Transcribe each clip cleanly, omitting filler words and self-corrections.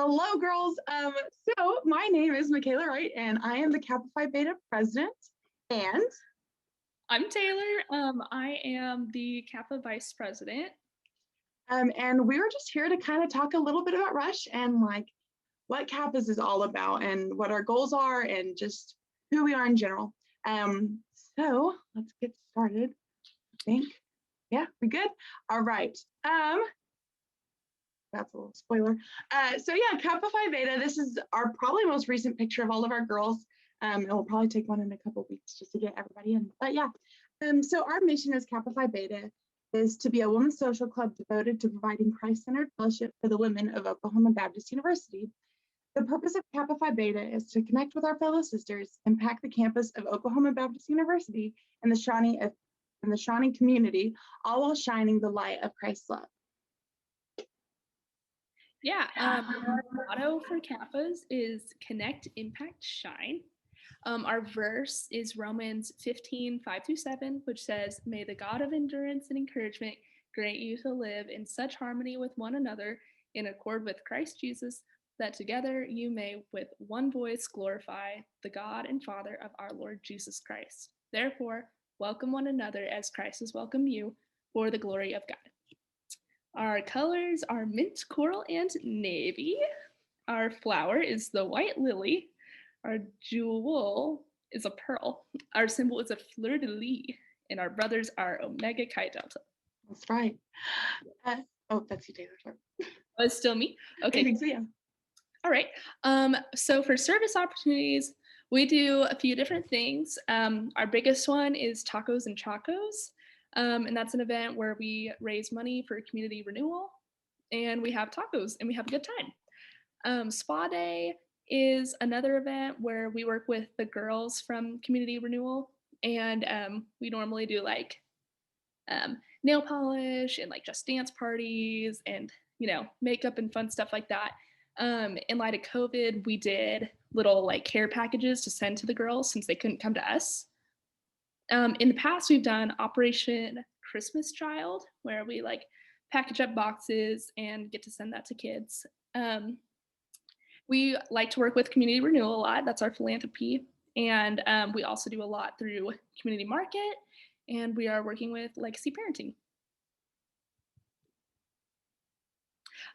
Hello, girls. So my name is Michaela Wright, and I am the Kappa Phi Beta president. And I'm Taylor. I am the Kappa Vice President. and we were just here to kind of talk a little bit about Rush and like what Kappas is all about and what our goals are and just who we are in general. Um, so let's get started. I think, yeah, we good? All right. That's a little spoiler. So yeah, Kappa Phi Beta. This is our probably most recent picture of all of our girls. And we'll probably take one in a couple weeks just to get everybody in. But yeah, so our mission as Kappa Phi Beta is to be a women's social club devoted to providing Christ-centered fellowship for the women of Oklahoma Baptist University. The purpose of Kappa Phi Beta is to connect with our fellow sisters, impact the campus of Oklahoma Baptist University and the Shawnee community, all while shining the light of Christ's love. Yeah, our motto for Kappas is Connect, Impact, Shine. Our verse is Romans 15:5-7, which says, "May the God of endurance and encouragement grant you to live in such harmony with one another in accord with Christ Jesus, that together you may with one voice glorify the God and Father of our Lord Jesus Christ. Therefore, welcome one another as Christ has welcomed you for the glory of God." Our colors are mint, coral, and navy. Our flower is the white lily. Our jewel is a pearl. Our symbol is a fleur de lis. And our brothers are Omega Chi Delta. That's right. That's you, Taylor. Sorry. Oh, it's still me? Okay. I think so, yeah. All right. So for service opportunities, we do a few different things. Our biggest one is Tacos and Chacos. And that's an event where we raise money for community renewal, and we have tacos and we have a good time. Spa Day is another event where we work with the girls from community renewal, and we normally do like nail polish and like just dance parties and makeup and fun stuff like that. In light of COVID, we did little like care packages to send to the girls since they couldn't come to us. In the past, we've done Operation Christmas Child, where we like package up boxes and get to send that to kids. We like to work with community renewal a lot. That's our philanthropy. And we also do a lot through community market, and we are working with legacy parenting.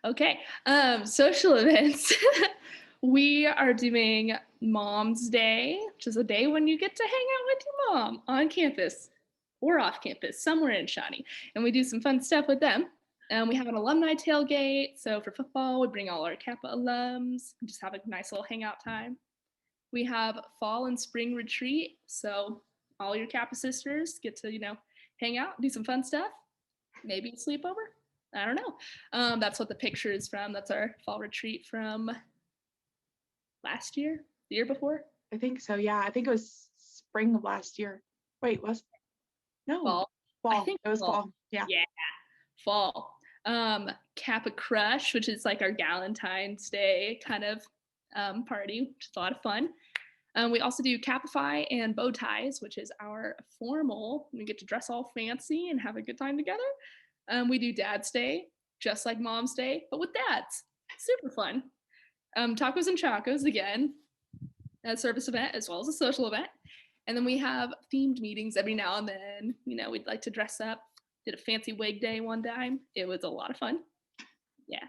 Okay, social events. We are doing Mom's Day, which is a day when you get to hang out with your mom on campus or off campus, somewhere in Shawnee. And we do some fun stuff with them. We have an alumni tailgate. So for football, we bring all our Kappa alums, just have a nice little hangout time. We have fall and spring retreat. So all your Kappa sisters get to, hang out, do some fun stuff, maybe a sleepover. I don't know. That's what the picture is from. That's our fall retreat from last year, the year before. I think so. Yeah, I think it was spring of last year. Wait, was no fall? I think it was fall. Yeah, fall. Kappa Crush, which is like our Galentine's Day kind of party, which is a lot of fun. We also do Kappa Phi and bow ties, which is our formal. We get to dress all fancy and have a good time together. We do Dad's Day, just like Mom's Day, but with dads. Super fun. Tacos and Chacos, again, a service event as well as a social event. And then we have themed meetings every now and then. We'd like to dress up. Did a fancy wig day one time. It was a lot of fun. Yeah.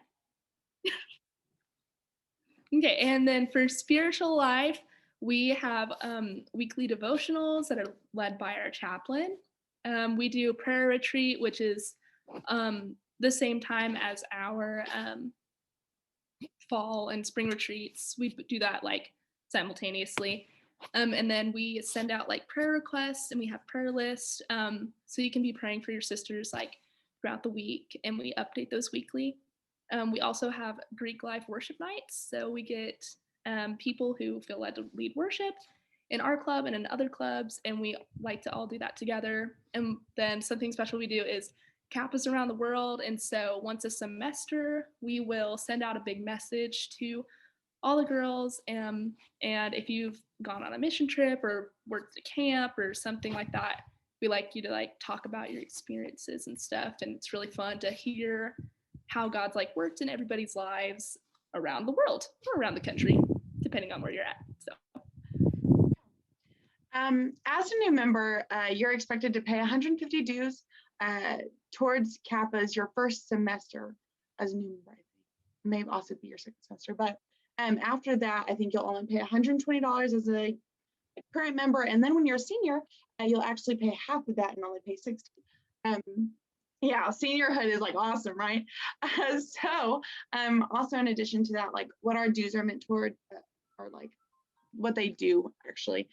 Okay, and then for spiritual life, we have weekly devotionals that are led by our chaplain. We do a prayer retreat, which is the same time as our fall and spring retreats. We do that like simultaneously. And then we send out like prayer requests, and we have prayer lists. So you can be praying for your sisters like throughout the week, and we update those weekly. We also have Greek life worship nights. So we get people who feel led to lead worship in our club and in other clubs, and we like to all do that together. And then something special we do is Kappas around the world. And so once a semester, we will send out a big message to all the girls. And if you've gone on a mission trip or worked at camp or something like that, we like you to like talk about your experiences and stuff. And it's really fun to hear how God's like worked in everybody's lives around the world or around the country, depending on where you're at. So. As a new member, you're expected to pay 150 dues towards Kappa's your first semester as a new member. I think it may also be your second semester, but after that, I think you'll only pay $120 as a current member, and then when you're a senior, you'll actually pay half of that and only pay 60. Yeah, seniorhood is like awesome, right? So also in addition to that, like what our dues are meant toward, are like what they do actually,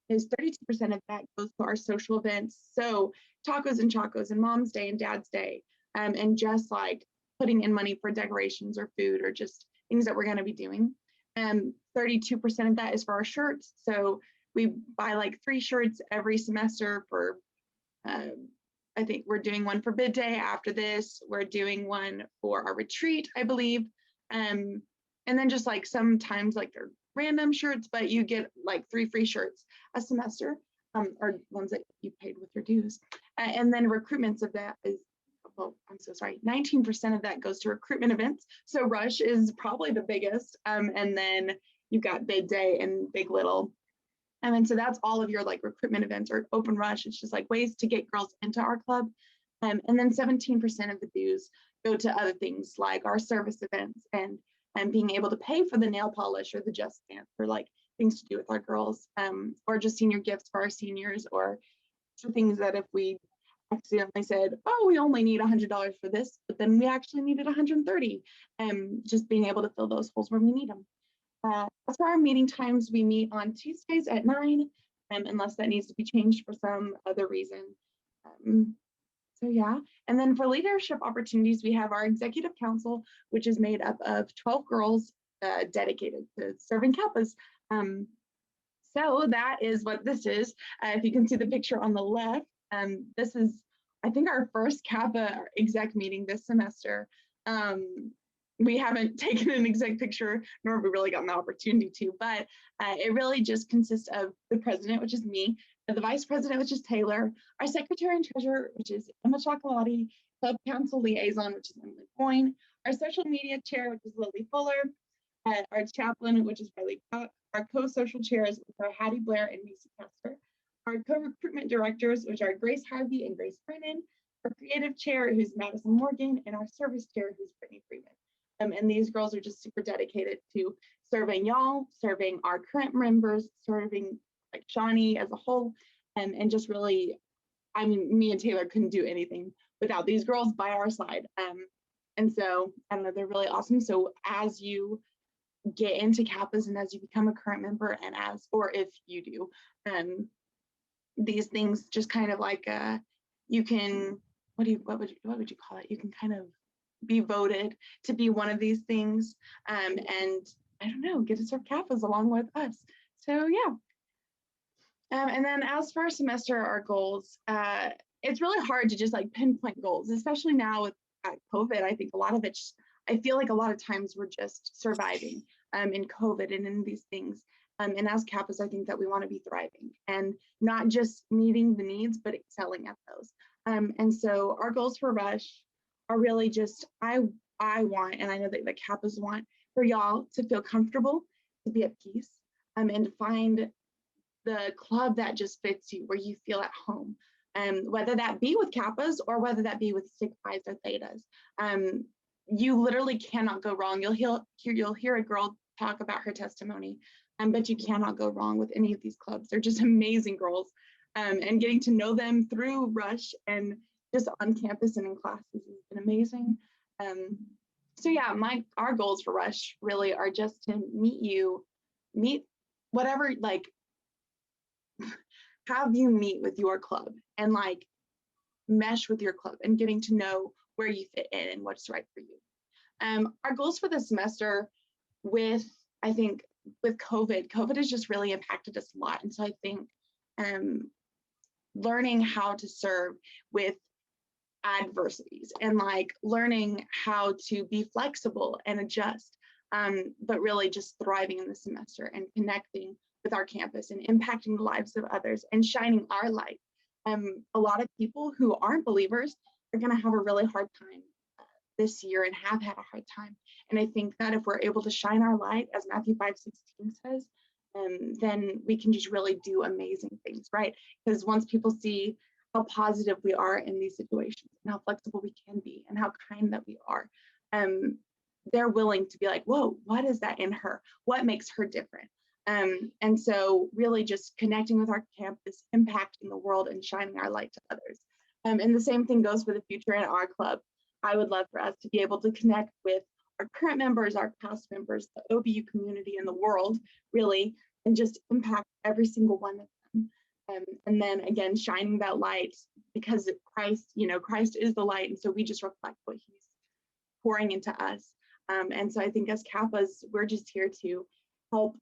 is 32% of that goes to our social events. So tacos and chacos and mom's day and dad's day, and just like putting in money for decorations or food or just things that we're going to be doing. 32% of that is for our shirts. So we buy like 3 shirts every semester for, I think we're doing one for bid day after this. We're doing one for our retreat, I believe. And then just like sometimes like they're random shirts, but you get like 3 free shirts a semester, or ones that you paid with your dues. And then recruitments of that is, well, I'm so sorry, 19% of that goes to recruitment events. So Rush is probably the biggest. And then you've got bid day and Big Little. And then so that's all of your like recruitment events or open rush. It's just like ways to get girls into our club. And then 17% of the dues go to other things like our service events and being able to pay for the nail polish or the just dance or like things to do with our girls, or just senior gifts for our seniors, or for things that if we accidentally said, oh, we only need $100 for this, but then we actually needed 130, and just being able to fill those holes when we need them. As for our meeting times, we meet on Tuesdays at 9, unless that needs to be changed for some other reason. So yeah, and then for leadership opportunities, we have our executive council, which is made up of 12 girls dedicated to serving Kappas. So that is what this is. If you can see the picture on the left, this is, I think, our first Kappa exec meeting this semester. We haven't taken an exec picture, nor have we really gotten the opportunity to, but it really just consists of the president, which is me, the vice president, which is Taylor, our secretary and treasurer, which is Emma Chocolati, club council liaison, which is Emily Boyne, our social media chair, which is Lily Fuller, our chaplain, which is Riley Cook, our co-social chairs, which are Hattie Blair and Macy Casper, our co-recruitment directors, which are Grace Harvey and Grace Brennan, our creative chair, who's Madison Morgan, and our service chair, who's Brittany Freeman. And these girls are just super dedicated to serving y'all, serving our current members, serving like Shawnee as a whole, and just really, I mean, me and Taylor couldn't do anything without these girls by our side. And so, I don't know, they're really awesome. So as you get into Kappas and as you become a current member, and as, or if you do, these things just kind of like, you can, what would you call it? You can kind of be voted to be one of these things, and I don't know, get to serve Kappas along with us. So yeah. And then as for our semester, our goals, it's really hard to just like pinpoint goals, especially now with COVID. I think a lot of it, I feel like a lot of times we're just surviving in COVID and in these things. And as Kappas, I think that we want to be thriving and not just meeting the needs, but excelling at those. And so our goals for Rush are really just, I want, and I know that the Kappas want, for y'all to feel comfortable, to be at peace, and to find the club that just fits you, where you feel at home, whether that be with Kappas or whether that be with Sig Phi's or Thetas. You literally cannot go wrong. You'll hear a girl talk about her testimony, but you cannot go wrong with any of these clubs. They're just amazing girls, and getting to know them through Rush and just on campus and in classes has been amazing. So yeah, our goals for Rush really are just to meet whatever, like, have you meet with your club and like mesh with your club and getting to know where you fit in and what's right for you. Our goals for this semester I think with COVID has just really impacted us a lot. And so I think learning how to serve with adversities and like learning how to be flexible and adjust, but really just thriving in the semester and connecting with our campus and impacting the lives of others and shining our light. A lot of people who aren't believers are going to have a really hard time this year and have had a hard time. And I think that if we're able to shine our light, as Matthew 5:16 says, then we can just really do amazing things, right? Because once people see how positive we are in these situations and how flexible we can be and how kind that we are, they're willing to be like, whoa, what is that in her? What makes her different? And so really just connecting with our campus, impacting the world and shining our light to others. And the same thing goes for the future in our club. I would love for us to be able to connect with our current members, our past members, the OBU community and the world, really, and just impact every single one of them. And then again, shining that light, because Christ, Christ is the light. And so we just reflect what he's pouring into us. And so I think as Kappas, we're just here to help,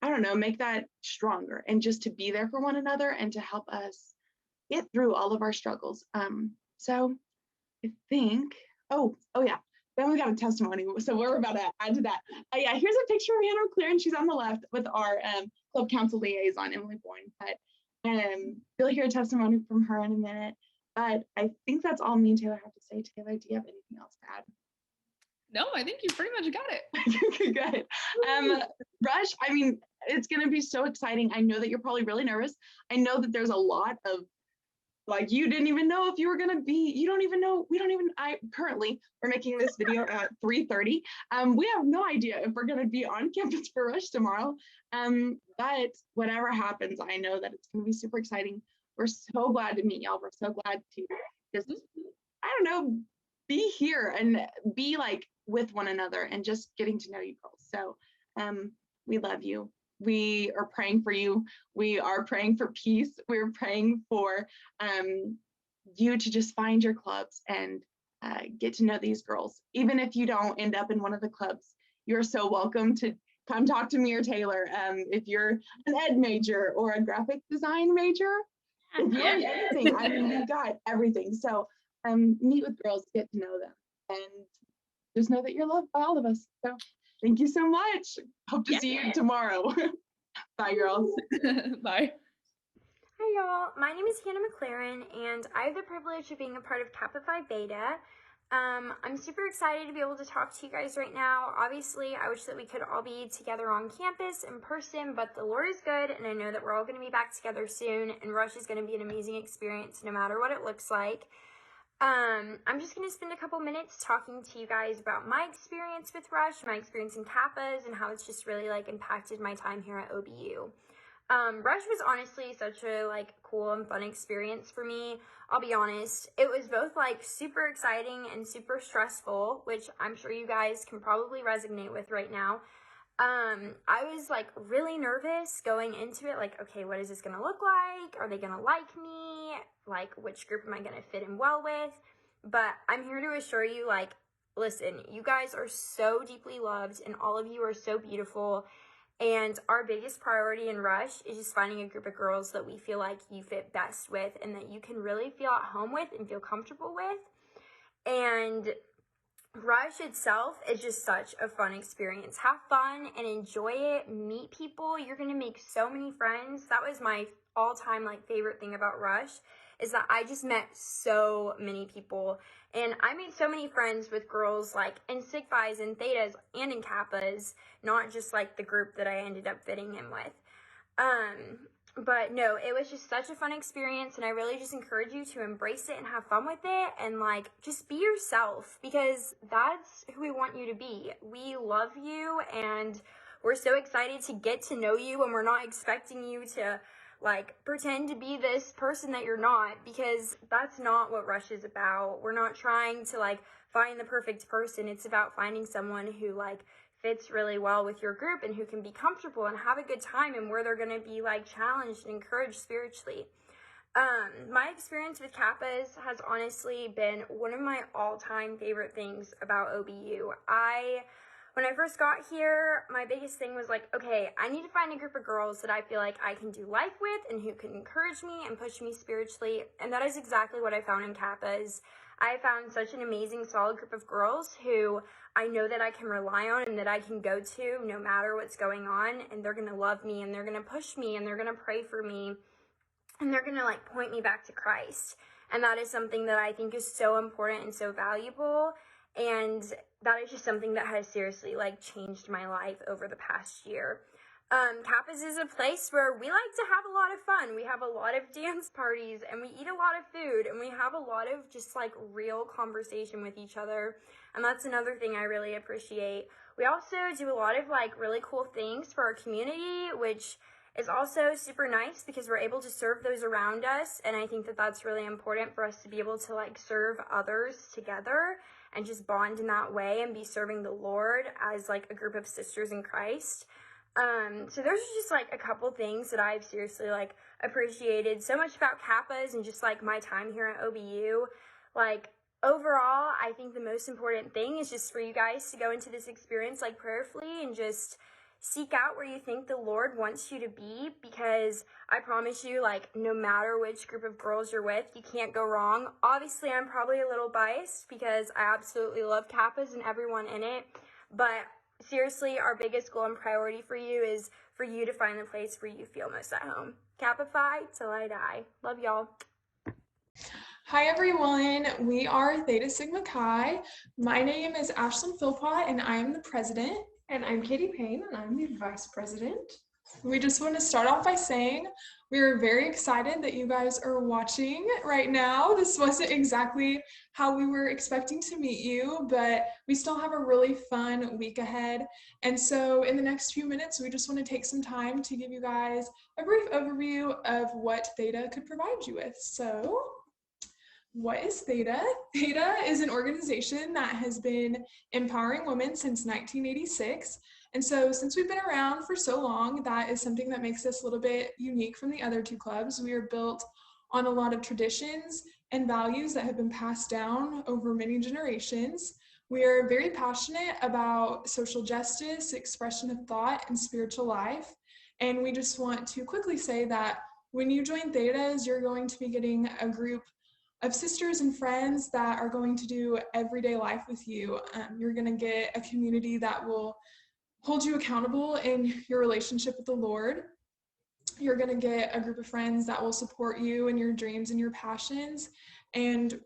I don't know, make that stronger and just to be there for one another and to help us get through all of our struggles. So I think, oh yeah, then we got a testimony. So we're about to add to that. Yeah, here's a picture of Hannah Clear, she's on the left with our club council liaison, Emily Boyne. But you'll hear a testimony from her in a minute. But I think that's all me and Taylor have to say. Taylor, do you have anything else to add? No, I think you pretty much got it. Good. Rush, I mean, it's going to be so exciting. I know that you're probably really nervous. I know that there's a lot of, like, you didn't even know if you were going to be, you don't even know, currently, we're making this video at 3:30. We have no idea if we're going to be on campus for Rush tomorrow. But whatever happens, I know that it's going to be super exciting. We're so glad to meet y'all. We're so glad to just, I don't know, be here and be like with one another and just getting to know you girls. So we love you. We are praying for you. We are praying for peace. We're praying for you to just find your clubs and get to know these girls. Even if you don't end up in one of the clubs, you're so welcome to come talk to me or Taylor. If you're an ed major or a graphic design major, if you're in anything, I mean, we've got everything. So meet with girls, get to know them, and just know that you're loved by all of us. So thank you so much. Hope to see you tomorrow. Bye, girls. Bye. Hi, y'all. My name is Hannah McLaren, and I have the privilege of being a part of Kappa Phi Beta. I'm super excited to be able to talk to you guys right now. Obviously, I wish that we could all be together on campus in person, but the Lord is good, and I know that we're all going to be back together soon, and Rush is going to be an amazing experience no matter what it looks like. I'm just going to spend a couple minutes talking to you guys about my experience with Rush, my experience in Kappas, and how it's just really impacted my time here at OBU. Rush was honestly such a cool and fun experience for me. I'll be honest. It was both super exciting and super stressful, which I'm sure you guys can probably resonate with right now. I was really nervous going into it, okay, what is this gonna look like? Are they gonna like me? Which group am I gonna fit in well with? But I'm here to assure you, listen, you guys are so deeply loved and all of you are so beautiful. And our biggest priority in Rush is just finding a group of girls that we feel like you fit best with and that you can really feel at home with and feel comfortable with. And Rush itself is just such a fun experience. Have fun and enjoy it. Meet people. You're going to make so many friends. That was my all-time favorite thing about Rush, is that I just met so many people. And I made so many friends with girls in Sig Phis and Thetas and in Kappas, not just the group that I ended up fitting in with. But no, it was just such a fun experience, and I really just encourage you to embrace it and have fun with it and just be yourself, because that's who we want you to be. We love you and we're so excited to get to know you, and we're not expecting you to pretend to be this person that you're not, because that's not what Rush is about. We're not trying to find the perfect person. It's about finding someone who fits really well with your group and who can be comfortable and have a good time, and where they're going to be challenged and encouraged spiritually. My experience with Kappas has honestly been one of my all-time favorite things about OBU. When I first got here, my biggest thing was okay, I need to find a group of girls that I feel like I can do life with and who can encourage me and push me spiritually. And that is exactly what I found in Kappas. I found such an amazing, solid group of girls who I know that I can rely on and that I can go to no matter what's going on. And they're going to love me and they're going to push me and they're going to pray for me. And they're going to point me back to Christ. And that is something that I think is so important and so valuable. And that is just something that has seriously like changed my life over the past year. Kappa's is a place where we like to have a lot of fun. We have a lot of dance parties and we eat a lot of food and we have a lot of just like real conversation with each other. And that's another thing I really appreciate. We also do a lot of like really cool things for our community, which is also super nice because we're able to serve those around us. And I think that that's really important for us to be able to like serve others together and just bond in that way and be serving the Lord as like a group of sisters in Christ. So those are just like a couple things that I've seriously like appreciated so much about Kappa's and just like my time here at OBU. Like overall, I think the most important thing is just for you guys to go into this experience like prayerfully and just seek out where you think the Lord wants you to be, because I promise you, like, no matter which group of girls you're with, you can't go wrong. Obviously, I'm probably a little biased because I absolutely love Kappa's and everyone in it, but seriously, our biggest goal and priority for you is for you to find the place where you feel most at home. Kappa Phi till I die. Love y'all. Hi everyone, we are Theta Sigma Chi. My name is Ashlyn Philpott and I am the president. And I'm Katie Payne and I'm the vice president. We just want to start off by saying we are very excited that you guys are watching right now. This wasn't exactly how we were expecting to meet you, but we still have a really fun week ahead. And so in the next few minutes, we just want to take some time to give you guys a brief overview of what Theta could provide you with. So what is Theta? Theta is an organization that has been empowering women since 1986. And so since we've been around for so long, that is something that makes us a little bit unique from the other two clubs. We are built on a lot of traditions and values that have been passed down over many generations. We are very passionate about social justice, expression of thought, and spiritual life. And we just want to quickly say that when you join Thetas, you're going to be getting a group of sisters and friends that are going to do everyday life with you. You're going to get a community that will hold you accountable in your relationship with the Lord. You're going to get a group of friends that will support you in your dreams and your passions, and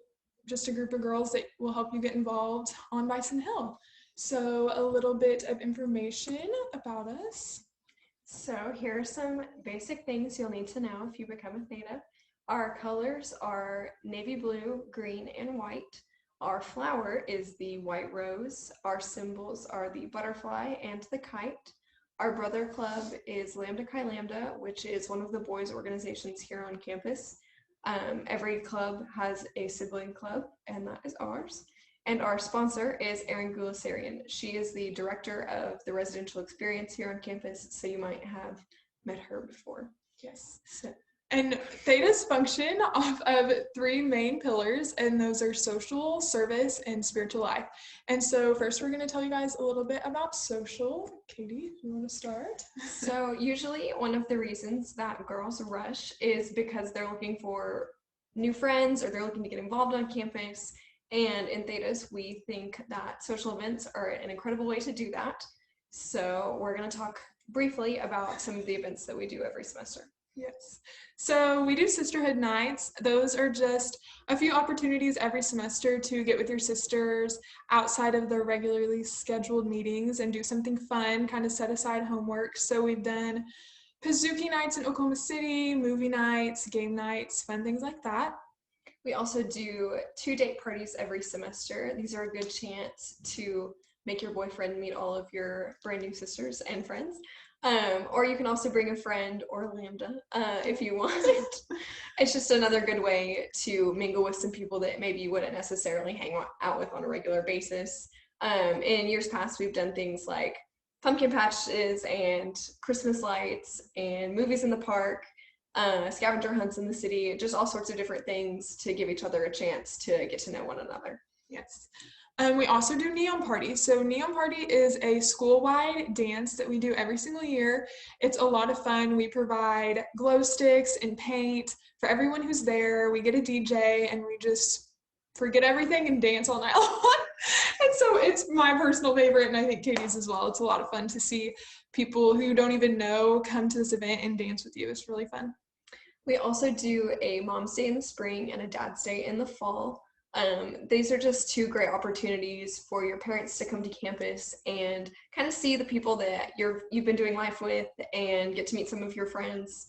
just a group of girls that will help you get involved on Bison Hill. So a little bit of information about us. So here are some basic things you'll need to know if you become a Theta. Our colors are navy blue, green, and white. Our flower is the white rose. Our symbols are the butterfly and the kite. Our brother club is Lambda Chi Lambda, which is one of the boys' organizations here on campus. Every club has a sibling club, and that is ours. And our sponsor is Erin Gulasarian. She is the director of the residential experience here on campus, so you might have met her before. Yes. And Thetas function off of three main pillars, and those are social, service, and spiritual life. And so first we're going to tell you guys a little bit about social. Katie, you want to start? So usually one of the reasons that girls rush is because they're looking for new friends or they're looking to get involved on campus. And in Thetas, we think that social events are an incredible way to do that. So we're going to talk briefly about some of the events that we do every semester. Yes. So we do sisterhood nights. Those are just a few opportunities every semester to get with your sisters outside of the regularly scheduled meetings and do something fun, kind of set aside homework. So we've done Pizookie nights in Oklahoma City, movie nights, game nights, fun things like that. We also do 2 date parties every semester. These are a good chance to make your boyfriend meet all of your brand new sisters and friends. Or you can also bring a friend or Lambda if you want. It's just another good way to mingle with some people that maybe you wouldn't necessarily hang out with on a regular basis. In years past, we've done things like pumpkin patches and Christmas lights and movies in the park, scavenger hunts in the city, just all sorts of different things to give each other a chance to get to know one another. Yes. We also do Neon Party. So Neon Party is a school-wide dance that we do every single year. It's a lot of fun. We provide glow sticks and paint for everyone who's there. We get a DJ and we just forget everything and dance all night long. And so it's my personal favorite, and I think Katie's as well. It's a lot of fun to see people who don't even know come to this event and dance with you. It's really fun. We also do a Mom's Day in the spring and a Dad's Day in the fall. These are just two great opportunities for your parents to come to campus and kind of see the people that you've been doing life with and get to meet some of your friends.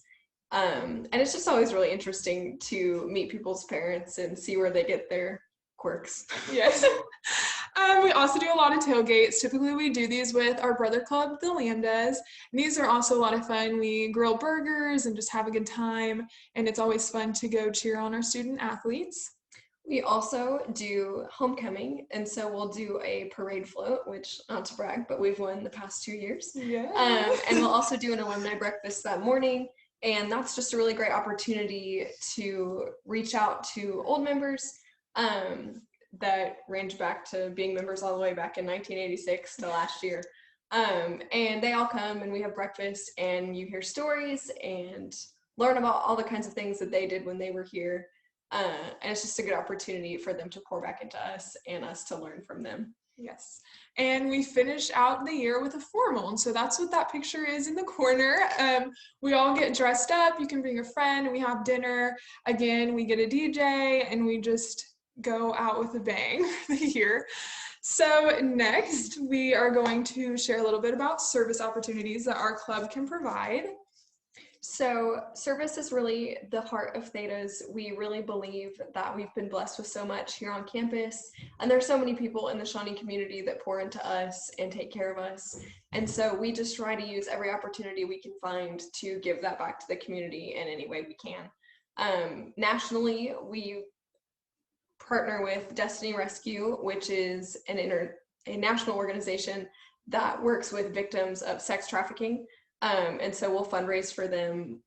And it's just always really interesting to meet people's parents and see where they get their quirks. Yes. We also do a lot of tailgates. Typically, we do these with our brother club, the Lambdas. And these are also a lot of fun. We grill burgers and just have a good time. And it's always fun to go cheer on our student athletes. We also do homecoming, and so we'll do a parade float, which, not to brag, but we've won the past 2 years. Yeah. And we'll also do an alumni breakfast that morning, and that's just a really great opportunity to reach out to old members that range back to being members all the way back in 1986 to last year. And they all come, and we have breakfast, and you hear stories and learn about all the kinds of things that they did when they were here. And it's just a good opportunity for them to pour back into us and us to learn from them. Yes. And we finish out the year with a formal. And so that's what that picture is in the corner. We all get dressed up. You can bring a friend, and we have dinner. Again, we get a DJ, and we just go out with a bang for the year. So next, we are going to share a little bit about service opportunities that our club can provide. So service is really the heart of Thetas. We really believe that we've been blessed with so much here on campus, and there's so many people in the Shawnee community that pour into us and take care of us. And so we just try to use every opportunity we can find to give that back to the community in any way we can. Nationally, we partner with Destiny Rescue, which is a national organization that works with victims of sex trafficking. And so we'll fundraise for them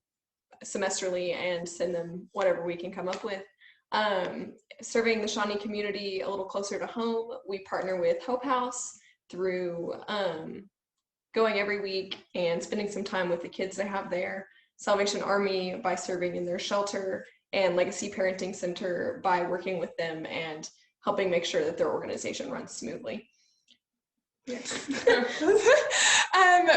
semesterly and send them whatever we can come up with. Serving the Shawnee community a little closer to home, we partner with Hope House through going every week and spending some time with the kids they have there. Salvation Army by serving in their shelter, and Legacy Parenting Center by working with them and helping make sure that their organization runs smoothly. Yes.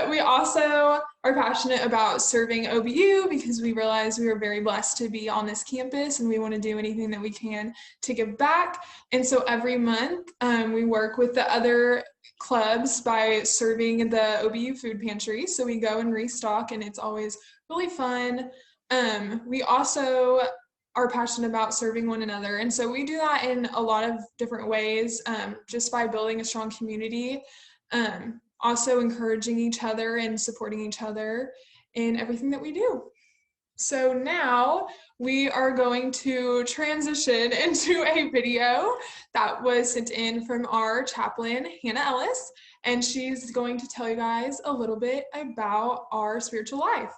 We also are passionate about serving OBU because we realize we are very blessed to be on this campus, and we want to do anything that we can to give back. And so every month we work with the other clubs by serving the OBU food pantry. So we go and restock, and it's always really fun. We also are passionate about serving one another. And so we do that in a lot of different ways, just by building a strong community, also encouraging each other and supporting each other in everything that we do. So now we are going to transition into a video that was sent in from our chaplain, Hannah Ellis, and she's going to tell you guys a little bit about our spiritual life.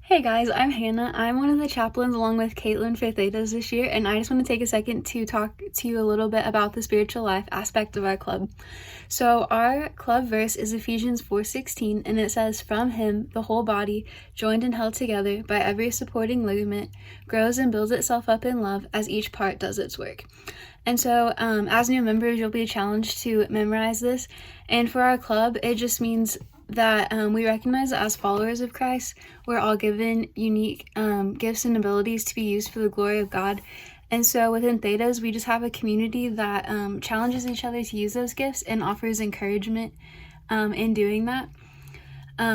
Hey guys, I'm Hannah. I'm one of the chaplains along with Caitlin for Thetas this year, and I just want to take a second to talk to you a little bit about the spiritual life aspect of our club. So our club verse is Ephesians 4:16, and it says, "From him, the whole body, joined and held together by every supporting ligament, grows and builds itself up in love as each part does its work." And so as new members, you'll be challenged to memorize this. And for our club, it just means that we recognize that as followers of Christ, we're all given unique gifts and abilities to be used for the glory of God. And so within Thetas, we just have a community that challenges each other to use those gifts and offers encouragement in doing that,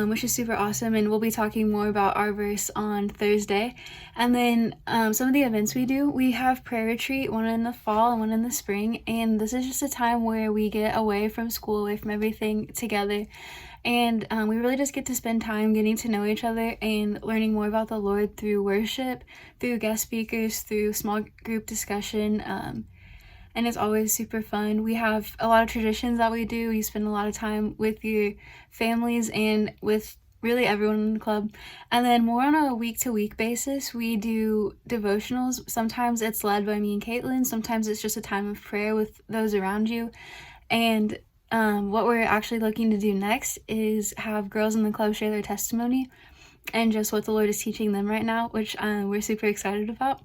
which is super awesome. And we'll be talking more about our verse on Thursday. And then some of the events we have prayer retreat, one in the fall and one in the spring. And this is just a time where we get away from school, away from everything together. And we really just get to spend time getting to know each other and learning more about the Lord through worship, through guest speakers, through small group discussion. And it's always super fun. We have a lot of traditions that we do. You spend a lot of time with your families and with really everyone in the club. And then more on a week-to-week basis, we do devotionals. Sometimes it's led by me and Caitlin. Sometimes it's just a time of prayer with those around you. And what we're actually looking to do next is have girls in the club share their testimony and just what the Lord is teaching them right now, which we're super excited about.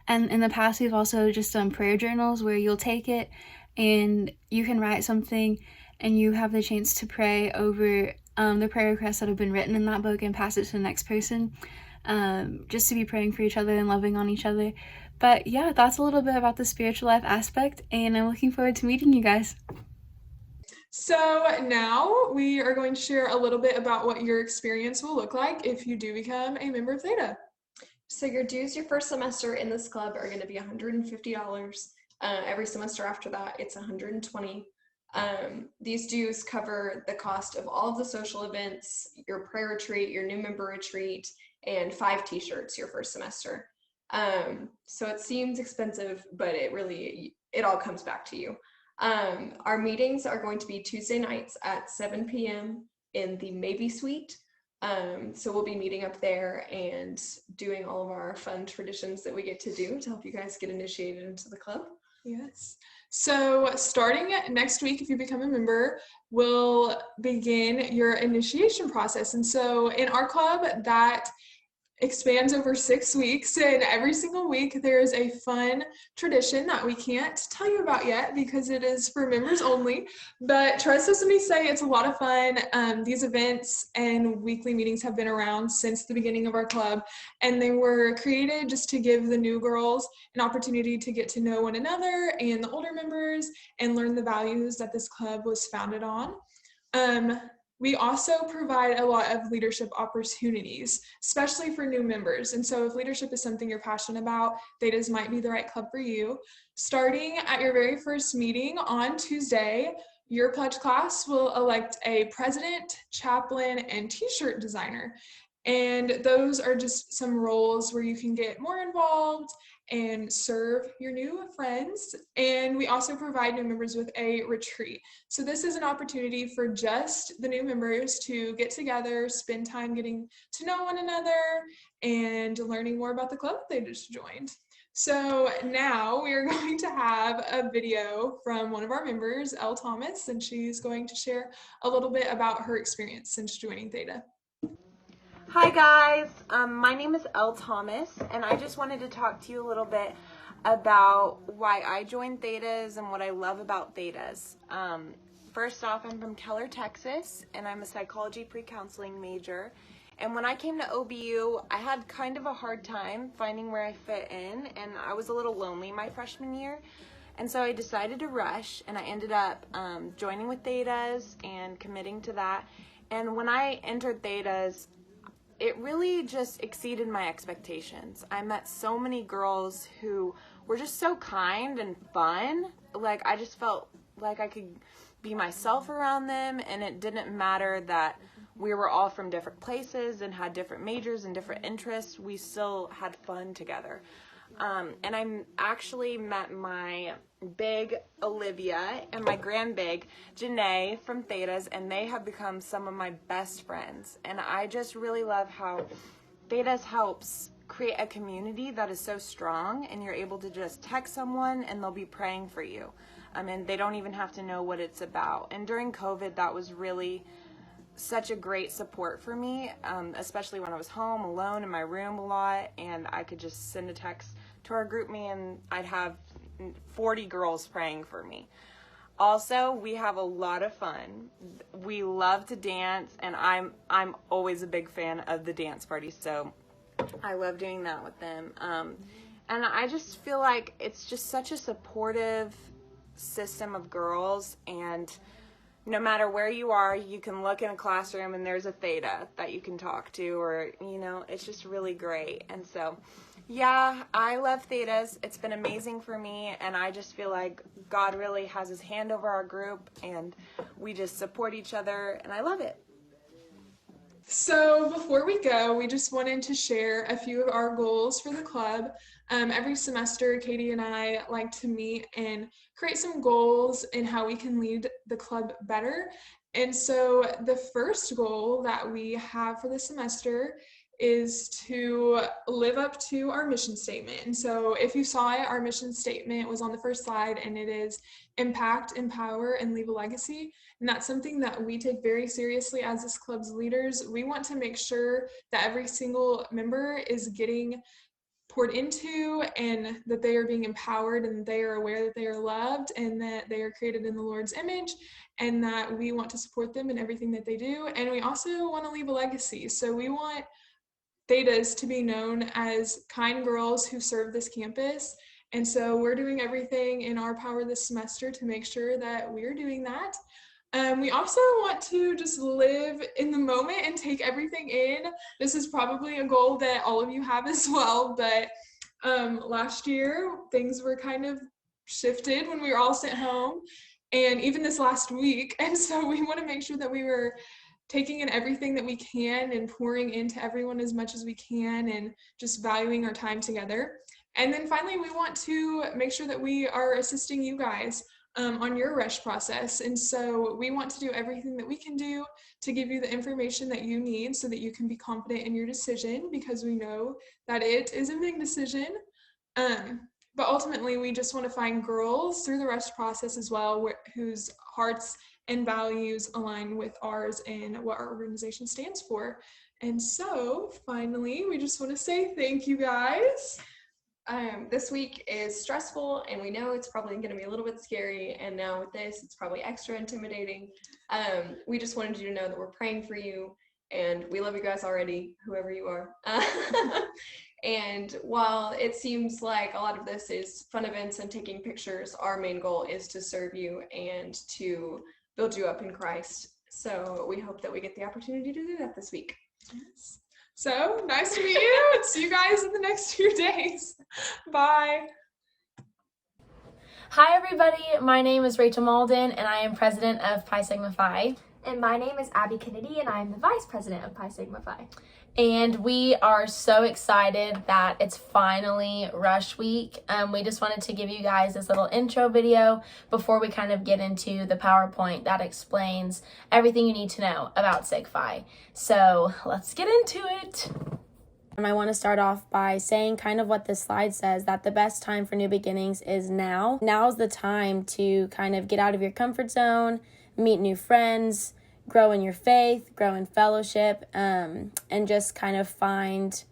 And in the past, we've also just done prayer journals where you'll take it and you can write something and you have the chance to pray over the prayer requests that have been written in that book and pass it to the next person, just to be praying for each other and loving on each other. But yeah, that's a little bit about the spiritual life aspect, and I'm looking forward to meeting you guys. So now we are going to share a little bit about what your experience will look like if you do become a member of Theta. So your dues your first semester in this club are going to be $150. Every semester after that, it's $120. These dues cover the cost of all of the social events, your prayer retreat, your new member retreat, and 5 t-shirts your first semester. So it seems expensive, but it all comes back to you. Our meetings are going to be Tuesday nights at 7 p.m. in the Maybe Suite. So we'll be meeting up there and doing all of our fun traditions that we get to do to help you guys get initiated into the club. Yes. So starting next week, if you become a member, we'll begin your initiation process. And so in our club, that expands over 6 weeks, and every single week there's a fun tradition that we can't tell you about yet because it is for members only, but trust us when we say it's a lot of fun. These events and weekly meetings have been around since the beginning of our club, and they were created just to give the new girls an opportunity to get to know one another and the older members and learn the values that this club was founded on. We also provide a lot of leadership opportunities, especially for new members. And so if leadership is something you're passionate about, Thetas might be the right club for you. Starting at your very first meeting on Tuesday, your pledge class will elect a president, chaplain, and t-shirt designer. And those are just some roles where you can get more involved and serve your new friends. And we also provide new members with a retreat. So this is an opportunity for just the new members to get together, spend time getting to know one another, and learning more about the club they just joined. So now we are going to have a video from one of our members, Elle Thomas, and she's going to share a little bit about her experience since joining Theta. Hi guys, my name is Elle Thomas, and I just wanted to talk to you a little bit about why I joined Thetas and what I love about Thetas. First off, I'm from Keller, Texas, and I'm a psychology pre-counseling major. And when I came to OBU, I had kind of a hard time finding where I fit in, and I was a little lonely my freshman year. And so I decided to rush, and I ended up joining with Thetas and committing to that. And when I entered Thetas, it really just exceeded my expectations. I met so many girls who were just so kind and fun. Like, I just felt like I could be myself around them, and it didn't matter that we were all from different places and had different majors and different interests. We still had fun together. And I actually met my big Olivia and my grand big Janae from Thetas, and they have become some of my best friends. And I just really love how Thetas helps create a community that is so strong, and you're able to just text someone and they'll be praying for you. And they don't even have to know what it's about. And during COVID, that was really such a great support for me, especially when I was home alone in my room a lot, and I could just send a text to our group me and I'd have 40 girls praying for me. Also, we have a lot of fun. We love to dance, and I'm always a big fan of the dance party, so I love doing that with them. And I just feel like it's just such a supportive system of girls, and no matter where you are, you can look in a classroom and there's a Theta that you can talk to, or, it's just really great. And so, yeah, I love Thetas. It's been amazing for me, and I just feel like God really has his hand over our group, and we just support each other, and I love it. So before we go, we just wanted to share a few of our goals for the club. Every semester, Katie and I like to meet and create some goals in how we can lead the club better. And so the first goal that we have for the semester is to live up to our mission statement. And so if you saw it, our mission statement was on the first slide, and it is impact, empower, and leave a legacy. And that's something that we take very seriously as this club's leaders. We want to make sure that every single member is getting poured into, and that they are being empowered, and they are aware that they are loved, and that they are created in the Lord's image, and that we want to support them in everything that they do. And we also want to leave a legacy. So we want Thetas to be known as kind girls who serve this campus. And so we're doing everything in our power this semester to make sure that we're doing that. We also want to just live in the moment and take everything in. This is probably a goal that all of you have as well, but last year things were kind of shifted when we were all sent home, and even this last week. And so we want to make sure that we were taking in everything that we can and pouring into everyone as much as we can and just valuing our time together. And then finally, we want to make sure that we are assisting you guys on your rush process. And so we want to do everything that we can do to give you the information that you need so that you can be confident in your decision, because we know that it is a big decision. But ultimately, we just want to find girls through the rush process as well, whose hearts and values align with ours and what our organization stands for. And so finally, we just want to say thank you guys. This week is stressful, and we know it's probably going to be a little bit scary, and now with this, it's probably extra intimidating. We just wanted you to know that we're praying for you, and we love you guys already, whoever you are. And while it seems like a lot of this is fun events and taking pictures, our main goal is to serve you and to build you up in Christ. So we hope that we get the opportunity to do that this week. Yes. So nice to meet you. See you guys in the next few days. Bye. Hi everybody, my name is Rachel Malden and I am president of Pi Sigma Phi. And my name is Abby Kennedy, and I am the vice president of Pi Sigma Phi. And we are so excited that it's finally Rush Week. We just wanted to give you guys this little intro video before we kind of get into the PowerPoint that explains everything you need to know about Sig Phi. So let's get into it. And I want to start off by saying kind of what this slide says, that the best time for new beginnings is now. Now's the time to kind of get out of your comfort zone, meet new friends, grow in your faith, grow in fellowship, and just kind of find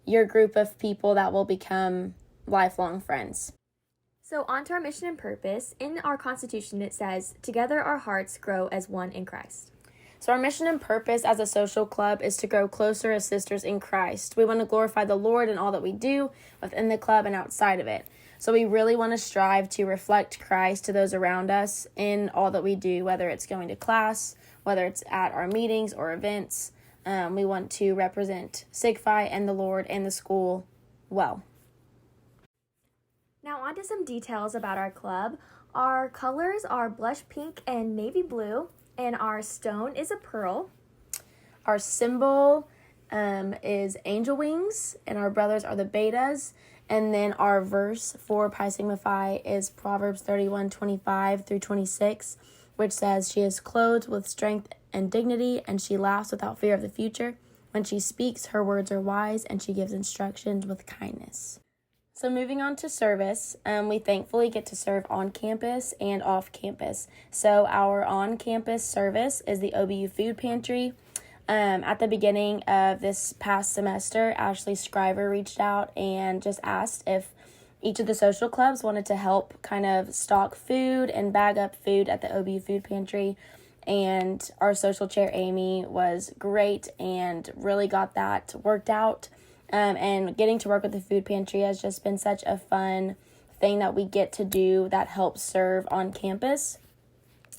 your group of people that will become lifelong friends. So on to our mission and purpose. In our Constitution, it says, "Together our hearts grow as one in Christ." So our mission and purpose as a social club is to grow closer as sisters in Christ. We want to glorify the Lord in all that we do within the club and outside of it. So we really want to strive to reflect Christ to those around us in all that we do, whether it's going to class, whether it's at our meetings or events. We want to represent Sig Phi and the Lord and the school well. Now on to some details about our club. Our colors are blush pink and navy blue, and our stone is a pearl. Our symbol is angel wings, and our brothers are the betas. And then our verse for Pi Sigma Phi is Proverbs 31:25 through 26, which says, "She is clothed with strength and dignity, and she laughs without fear of the future. When she speaks, her words are wise, and she gives instructions with kindness." So moving on to service, we thankfully get to serve on campus and off campus. So our on-campus service is the OBU food pantry. At the beginning of this past semester, Ashley Scriver reached out and just asked if each of the social clubs wanted to help kind of stock food and bag up food at the OBU food pantry. And our social chair, Amy, was great and really got that worked out. And getting to work with the food pantry has just been such a fun thing that we get to do that helps serve on campus.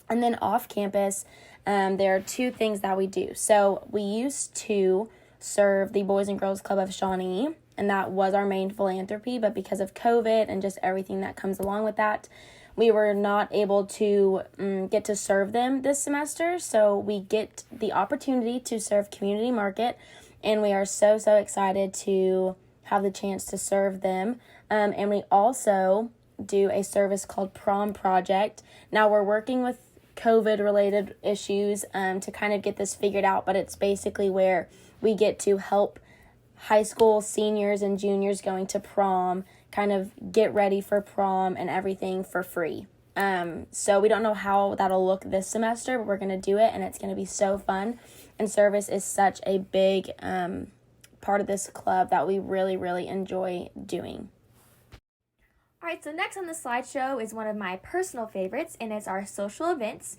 And then off campus, there are two things that we do. So we used to serve the Boys and Girls Club of Shawnee, and that was our main philanthropy, but because of COVID and just everything that comes along with that, we were not able to get to serve them this semester. So we get the opportunity to serve Community Market, and we are so excited to have the chance to serve them. And we also do a service called Prom Project. Now we're working with COVID-related issues to kind of get this figured out, but it's basically where we get to help high school seniors and juniors going to prom kind of get ready for prom and everything for free. So we don't know how that'll look this semester, but we're going to do it, and it's going to be so fun. And service is such a big part of this club that we really enjoy doing. All right, so next on the slideshow is one of my personal favorites, and it's our social events.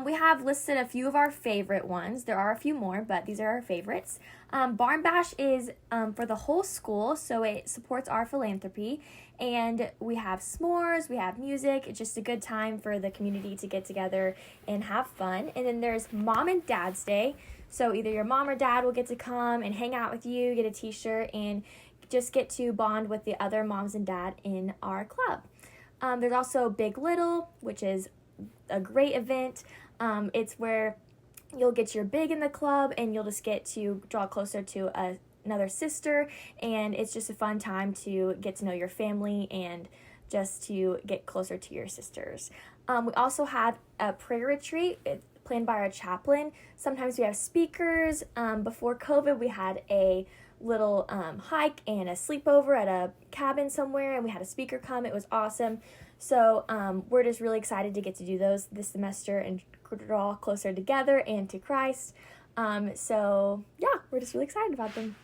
We have listed a few of our favorite ones. There are a few more, but these are our favorites. Barn Bash is for the whole school, so it supports our philanthropy. And we have s'mores, we have music. It's just a good time for the community to get together and have fun. And then there's Mom and Dad's Day. So either your mom or dad will get to come and hang out with you, get a t-shirt, and just get to bond with the other moms and dad in our club. There's also Big Little, which is a great event. It's where you'll get your big in the club and you'll just get to draw closer to another sister, and it's just a fun time to get to know your family and just to get closer to your sisters. We also have a prayer retreat planned by our chaplain. Sometimes we have speakers. Before COVID, we had a little hike and a sleepover at a cabin somewhere, and we had a speaker come. It was awesome. So we're just really excited to get to do those this semester and draw closer together and to Christ. So yeah, we're just really excited about them.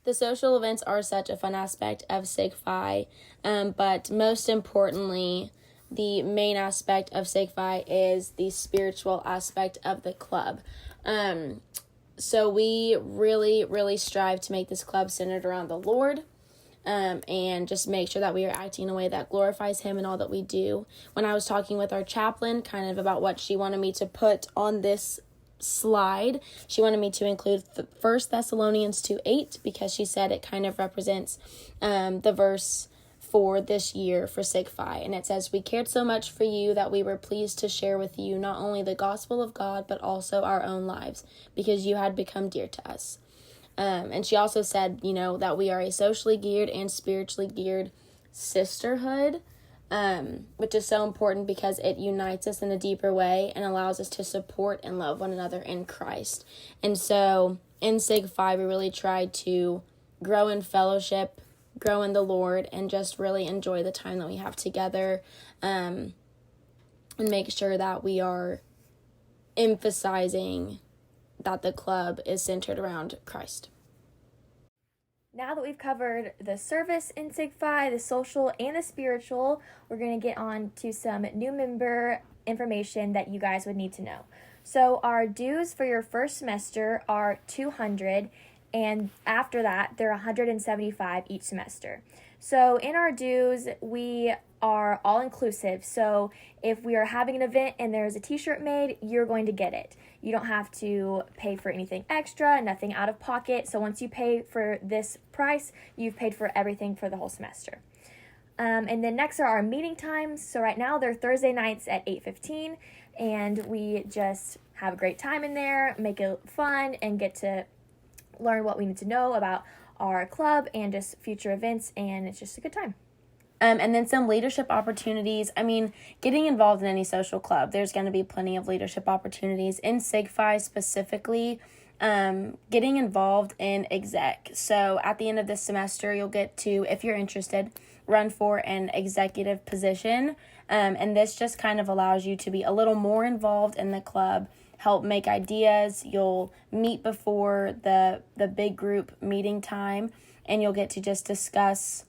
The social events are such a fun aspect of Sig Phi, but most importantly, the main aspect of Sig Phi is the spiritual aspect of the club. So we really strive to make this club centered around the Lord, and just make sure that we are acting in a way that glorifies Him in all that we do. When I was talking with our chaplain kind of about what she wanted me to put on this slide, she wanted me to include 1 Thessalonians 2:8 because she said it kind of represents the verse for this year for Sig Phi, and it says, "We cared so much for you that we were pleased to share with you not only the gospel of God but also our own lives, because you had become dear to us." And she also said, that we are a socially geared and spiritually geared sisterhood, which is so important because it unites us in a deeper way and allows us to support and love one another in Christ. And so in Sig Phi, we really try to grow in fellowship, grow in the Lord, and just really enjoy the time that we have together, and make sure that we are emphasizing that the club is centered around Christ. Now that we've covered the service in Sig Phi, the social, and the spiritual, we're going to get on to some new member information that you guys would need to know. So our dues for your first semester are $200, and after that, they're $175 each semester. So in our dues, we are all-inclusive. So if we are having an event and there's a t-shirt made, you're going to get it. You don't have to pay for anything extra, nothing out of pocket. So once you pay for this price, you've paid for everything for the whole semester. And then next are our meeting times. So right now they're Thursday nights at 8:15, and we just have a great time in there, make it fun, and get to learn what we need to know about our club and just future events, and it's just a good time. And then some leadership opportunities. Getting involved in any social club, there's going to be plenty of leadership opportunities. In Sig Phi specifically, getting involved in exec. So at the end of this semester, you'll get to, if you're interested, run for an executive position. And this just kind of allows you to be a little more involved in the club, help make ideas. You'll meet before the big group meeting time, and you'll get to just discuss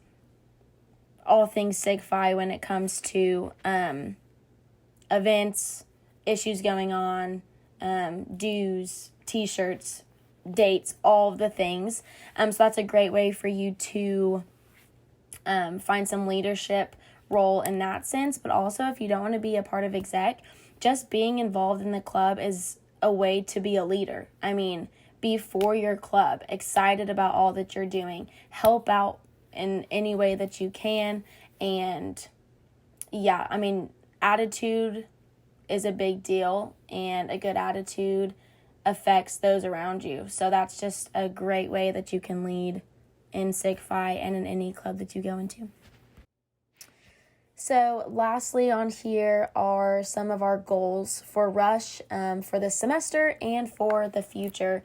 all things Sig Phi when it comes to events, issues going on, dues, t-shirts, dates, all of the things. So that's a great way for you to find some leadership role in that sense. But also, if you don't want to be a part of exec, just being involved in the club is a way to be a leader. Be for your club, excited about all that you're doing, help out in any way that you can. And yeah, attitude is a big deal, and a good attitude affects those around you. So that's just a great way that you can lead in Sig Phi and in any club that you go into. So lastly on here are some of our goals for Rush for this semester and for the future.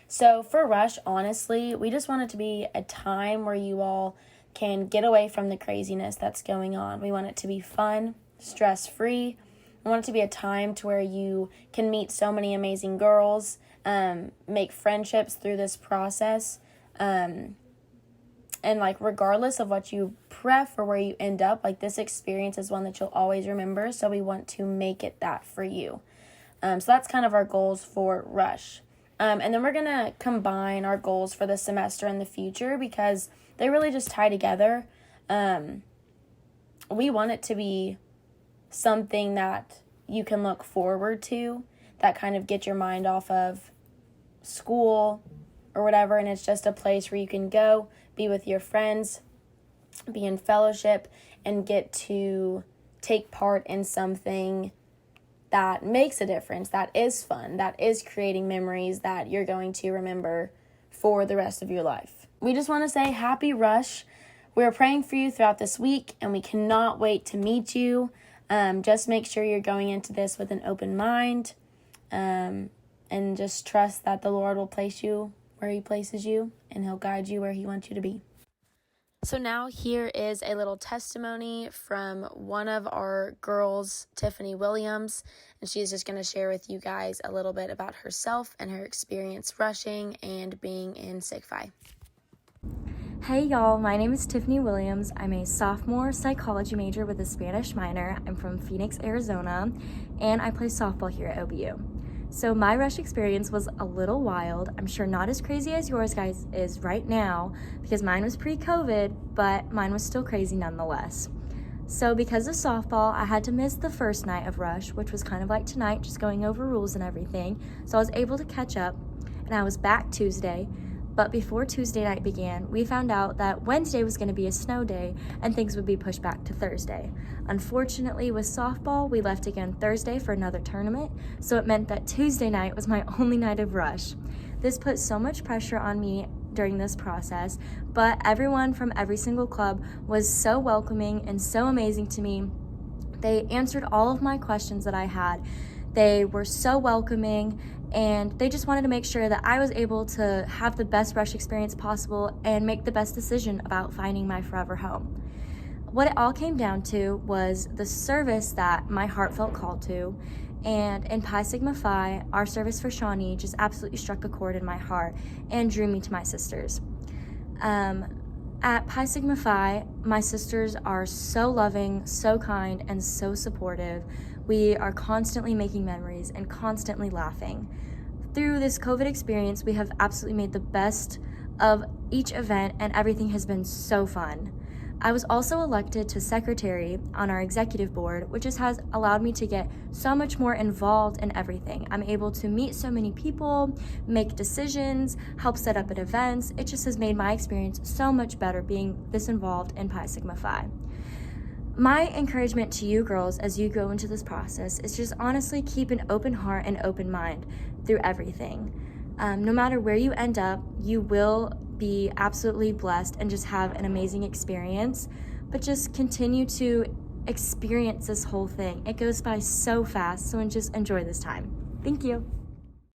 So for Rush, honestly, we just want it to be a time where you all can get away from the craziness that's going on. We want it to be fun, stress-free. We want it to be a time to where you can meet so many amazing girls, make friendships through this process, and And like regardless of what you pref or where you end up, like this experience is one that you'll always remember, so we want to make it that for you. So that's kind of our goals for Rush. And then we're going to combine our goals for the semester and the future because they really just tie together. We want it to be something that you can look forward to, that kind of get your mind off of school or whatever, and it's just a place where you can go, be with your friends, be in fellowship, and get to take part in something that makes a difference, that is fun, that is creating memories that you're going to remember for the rest of your life. We just want to say happy Rush. We're praying for you throughout this week, and we cannot wait to meet you. Just make sure you're going into this with an open mind, and just trust that the Lord will place you where he places you, and he'll guide you where he wants you to be. So now here is a little testimony from one of our girls, Tiffany Williams, and she's just going to share with you guys a little bit about herself and her experience rushing and being in SIG-FI. Hey y'all, my name is Tiffany Williams. I'm a sophomore psychology major with a Spanish minor. I'm from Phoenix, Arizona, and I play softball here at OBU. So my rush experience was a little wild. I'm sure not as crazy as yours guys is right now because mine was pre-COVID, but mine was still crazy nonetheless. So because of softball, I had to miss the first night of rush, which was kind of like tonight, just going over rules and everything. So I was able to catch up, and I was back Tuesday. But before Tuesday night began, we found out that Wednesday was going to be a snow day and things would be pushed back to Thursday. Unfortunately, with softball, we left again Thursday for another tournament, so it meant that Tuesday night was my only night of rush. This put so much pressure on me during this process, but everyone from every single club was so welcoming and so amazing to me. They answered all of my questions that I had. They were so welcoming, and they just wanted to make sure that I was able to have the best rush experience possible and make the best decision about finding my forever home. What it all came down to was the service that my heart felt called to, and in Pi Sigma Phi, our service for Shawnee just absolutely struck a chord in my heart and drew me to my sisters. At Pi Sigma Phi, my sisters are so loving, so kind, and so supportive. We are constantly making memories and constantly laughing. Through this COVID experience, we have absolutely made the best of each event, and everything has been so fun. I was also elected to secretary on our executive board, which just has allowed me to get so much more involved in everything. I'm able to meet so many people, make decisions, help set up at events. It just has made my experience so much better being this involved in Pi Sigma Phi. My encouragement to you girls as you go into this process is just honestly keep an open heart and open mind through everything. No matter where you end up, you will be absolutely blessed and just have an amazing experience, but just continue to experience this whole thing. It goes by so fast, so just enjoy this time. Thank you.